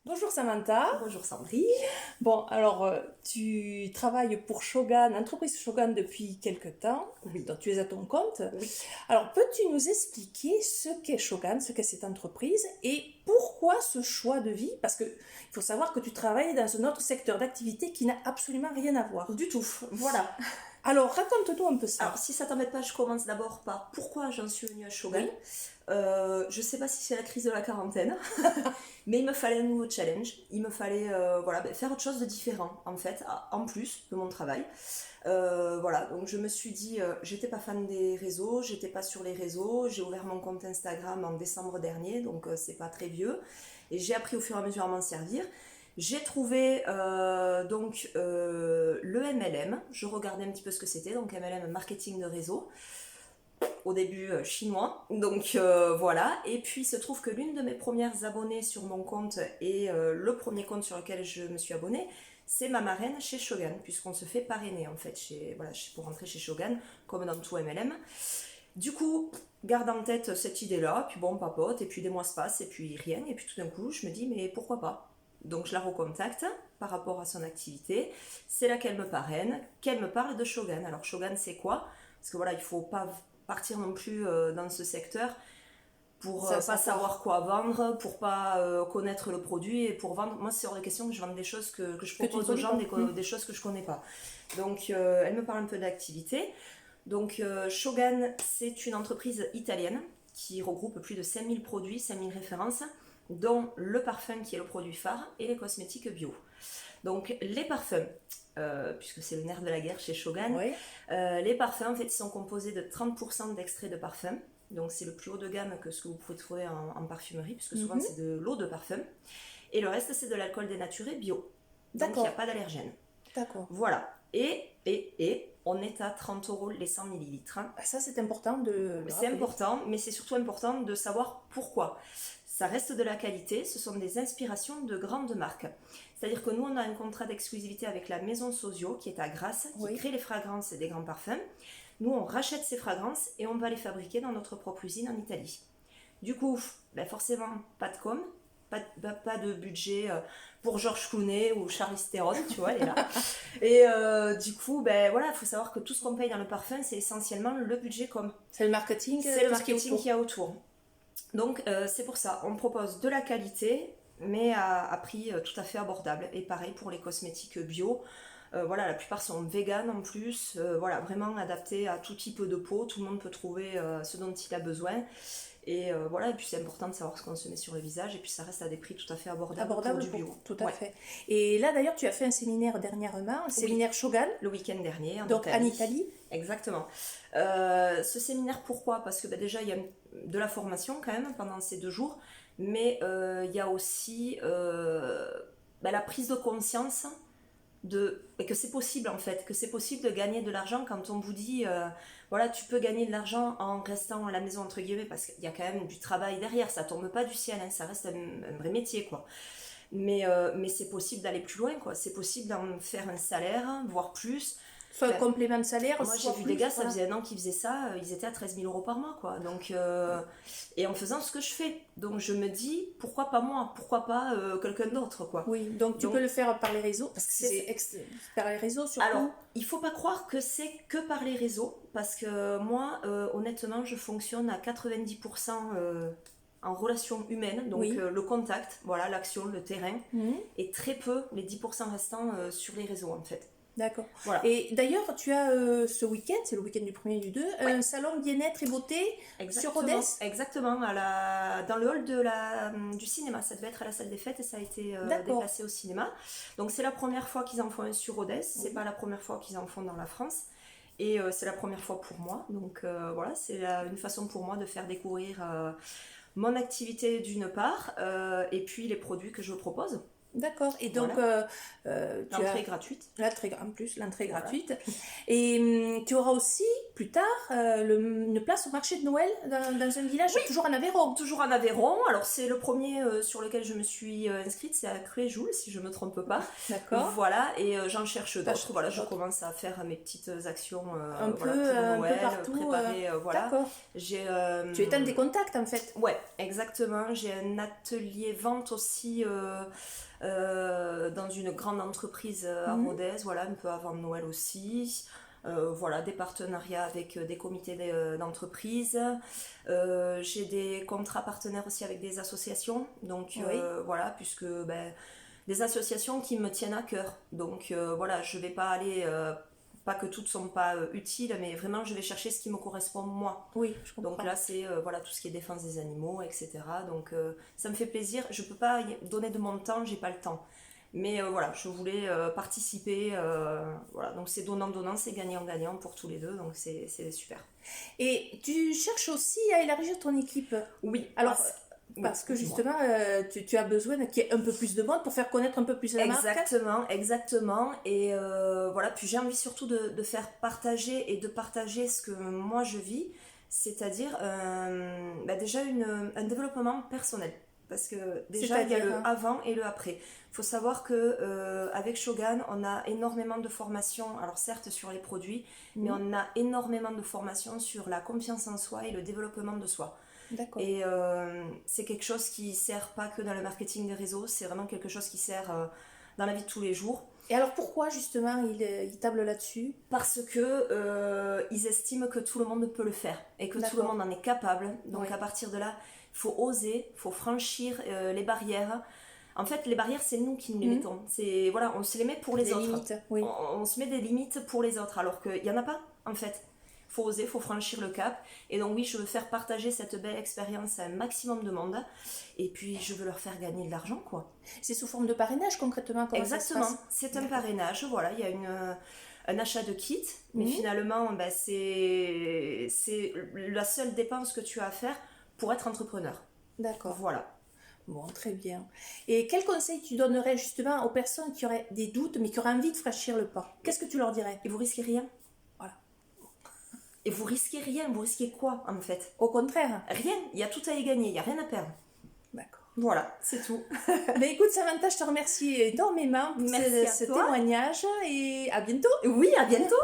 Bonjour Samantha. Bonjour Sandrine. Bon, alors tu travailles pour Shogun, entreprise Shogun depuis quelque temps, Oui, donc tu es à ton compte. oui. Alors peux-tu nous expliquer ce qu'est Shogun, ce qu'est cette entreprise et pourquoi ce choix de vie? Parce que il faut savoir que tu travailles dans un autre secteur d'activité qui n'a absolument rien à voir. Du tout, voilà. Alors raconte-nous un peu ça. Alors, si ça t'embête pas, je commence d'abord par pourquoi j'en suis venue à Shogun. Oui. Je sais pas si c'est la crise de la quarantaine, mais il me fallait un nouveau challenge. Il me fallait faire autre chose de différent, en fait, en plus de mon travail. Voilà, donc je me suis dit, j'étais pas fan des réseaux, j'étais pas sur les réseaux. J'ai ouvert mon compte Instagram en décembre dernier, donc c'est pas très vieux. Et j'ai appris au fur et à mesure à m'en servir. J'ai trouvé le MLM. Je regardais un petit peu ce que c'était. Donc MLM, marketing de réseau. Au début chinois. Donc voilà. Et puis il se trouve que l'une de mes premières abonnées sur mon compte et le premier compte sur lequel je me suis abonnée, c'est ma marraine chez Shogun, puisqu'on se fait parrainer en fait pour rentrer chez Shogun, comme dans tout MLM. Du coup, garde en tête cette idée-là, puis bon, papote, et puis des mois se passent, et puis rien, et puis tout d'un coup, je me dis, mais pourquoi pas? Donc je la recontacte par rapport à son activité. C'est là qu'elle me parraine, qu'elle me parle de Shogun. Alors Shogun, c'est quoi? Parce que voilà, il faut pas partir non plus dans ce secteur pour pas savoir quoi vendre, pour pas connaître le produit et pour vendre. Moi, c'est hors de question que je vende des choses que je propose aux gens, des choses que je connais pas. Donc, elle me parle un peu d'activité. Donc, Shogun, c'est une entreprise italienne qui regroupe plus de 5000 produits, 5000 références, dont le parfum qui est le produit phare et les cosmétiques bio. Donc, les parfums, puisque c'est le nerf de la guerre chez Shogun, Oui. les parfums, en fait, ils sont composés de 30% d'extrait de parfum. Donc, c'est le plus haut de gamme que ce que vous pouvez trouver en parfumerie, puisque souvent, c'est de l'eau de parfum. Et le reste, c'est de l'alcool dénaturé bio. Donc, il n'y a pas d'allergène. D'accord. Voilà. Et on est à 30 euros les 100 millilitres. Ça c'est important de le C'est rappeler. important, mais c'est surtout important de savoir pourquoi. Ça reste de la qualité, ce sont des inspirations de grandes marques. C'est-à-dire que nous, on a un contrat d'exclusivité avec la maison Sosio, qui est à Grasse, qui crée les fragrances et des grands parfums. Nous, on rachète ces fragrances et on va les fabriquer dans notre propre usine en Italie. Du coup, forcément, pas de com', pas de budget pour Georges Clooney ou Charlize Theron, tu vois, elle est là. Et du coup, voilà, il faut savoir que tout ce qu'on paye dans le parfum, c'est essentiellement le budget com. C'est le marketing. C'est le marketing qu'il y a autour. Donc, c'est pour ça, on propose de la qualité, mais à prix tout à fait abordable. Et pareil pour les cosmétiques bio. Voilà, la plupart sont vegan en plus. Voilà, vraiment adaptés à tout type de peau. Tout le monde peut trouver ce dont il a besoin. Et voilà, et puis c'est important de savoir ce qu'on se met sur le visage, et puis ça reste à des prix tout à fait abordables pour du bio. Tout à fait. Et là d'ailleurs, tu as fait un séminaire dernièrement, un séminaire Shogun. Le week-end dernier, donc en Italie. Exactement. Ce séminaire, pourquoi? Parce que déjà, il y a de la formation quand même pendant ces 2 jours, mais il y a aussi la prise de conscience que c'est possible en fait, que c'est possible de gagner de l'argent quand on vous dit voilà, tu peux gagner de l'argent en restant à la maison entre guillemets, parce qu'il y a quand même du travail derrière, ça tombe pas du ciel, hein, ça reste un vrai métier quoi. Mais c'est possible d'aller plus loin quoi, c'est possible d'en faire un salaire, voire plus. Soit un complément de salaire. Moi j'ai vu des gars, ça faisait 1 an qu'ils faisaient ça, ils étaient à 13 000 euros par mois quoi. Donc, et en faisant ce que je fais. Donc je me dis, pourquoi pas moi? Pourquoi pas quelqu'un d'autre quoi? Oui, donc tu peux le faire par les réseaux, parce que c'est par les réseaux surtout. Alors, il faut pas croire que c'est que par les réseaux, parce que moi, honnêtement, je fonctionne à 90% en relation humaine, donc le contact, voilà, l'action, le terrain, et très peu, les 10% restants sur les réseaux en fait. D'accord. Voilà. Et d'ailleurs, tu as ce week-end, c'est le week-end du 1er et du 2, un salon bien-être et beauté sur Rodez. Exactement, dans le hall du cinéma. Ça devait être à la salle des fêtes et ça a été déplacé au cinéma. Donc c'est la première fois qu'ils en font un sur Rodez, c'est pas la première fois qu'ils en font dans la France. Et c'est la première fois pour moi. Donc voilà, c'est une façon pour moi de faire découvrir mon activité d'une part, et puis les produits que je propose. D'accord. Et donc, l'entrée est gratuite. En plus, l'entrée est gratuite. Et tu auras aussi plus tard une place au marché de Noël dans un village, toujours en Aveyron. Toujours en Aveyron. Alors c'est le premier sur lequel je me suis inscrite, c'est à Cruéjoul, si je me trompe pas. D'accord. Voilà, et j'en cherche d'autres. Voilà, je commence à faire mes petites actions un voilà, peu, pour Noël, un peu partout. préparer, voilà. D'accord. Tu étends des contacts en fait. Ouais, exactement. J'ai un atelier vente aussi dans une grande entreprise à Rodez, voilà, un peu avant Noël aussi. Voilà, des partenariats avec des comités d'entreprise. J'ai des contrats partenaires aussi avec des associations. Donc voilà, puisque des associations qui me tiennent à cœur. Donc voilà, je vais pas aller... pas que toutes sont pas utiles, mais vraiment je vais chercher ce qui me correspond moi. Oui, je comprends. Donc là c'est voilà, tout ce qui est défense des animaux, etc. Donc ça me fait plaisir. Je peux pas donner de mon temps, j'ai pas le temps. Mais voilà, je voulais participer. Voilà, donc c'est donnant-donnant, c'est gagnant-gagnant pour tous les deux, donc c'est super. Et tu cherches aussi à élargir ton équipe. Oui, alors parce que justement, tu as besoin qu'il y ait un peu plus de monde pour faire connaître un peu plus la marque. Exactement. Et voilà, puis j'ai envie surtout de faire partager et de partager ce que moi je vis, c'est-à-dire déjà un développement personnel. Parce que déjà il y a le avant et le après. Il faut savoir que avec Shogun, on a énormément de formations, alors certes sur les produits, mais on a énormément de formations sur la confiance en soi et le développement de soi. D'accord. Et c'est quelque chose qui sert pas que dans le marketing des réseaux, c'est vraiment quelque chose qui sert dans la vie de tous les jours. Et alors pourquoi justement ils tablent là-dessus? Parce que ils estiment que tout le monde peut le faire et que tout le monde en est capable. Donc à partir de là, il faut oser, il faut franchir les barrières. En fait, les barrières, c'est nous qui nous les mettons. C'est, voilà, on se les met pour les autres. Limites, oui. On se met des limites pour les autres, alors qu'il n'y en a pas, en fait. Il faut oser, il faut franchir le cap. Et donc oui, je veux faire partager cette belle expérience à un maximum de monde. Et puis, je veux leur faire gagner de l'argent, quoi. C'est sous forme de parrainage, concrètement? Exactement, c'est un parrainage. Voilà, il y a un achat de kit. Mais finalement, c'est la seule dépense que tu as à faire pour être entrepreneur. D'accord. Voilà. Bon, très bien. Et quel conseil tu donnerais justement aux personnes qui auraient des doutes mais qui auraient envie de franchir le pas? Qu'est-ce que tu leur dirais? Et vous risquez rien. Voilà. Et vous risquez rien, vous risquez quoi en fait? Au contraire. Rien, il y a tout à y gagner, il n'y a rien à perdre. D'accord. Voilà, c'est tout. Mais écoute Samantha, je te remercie énormément pour ce témoignage et à bientôt. Oui, à bientôt.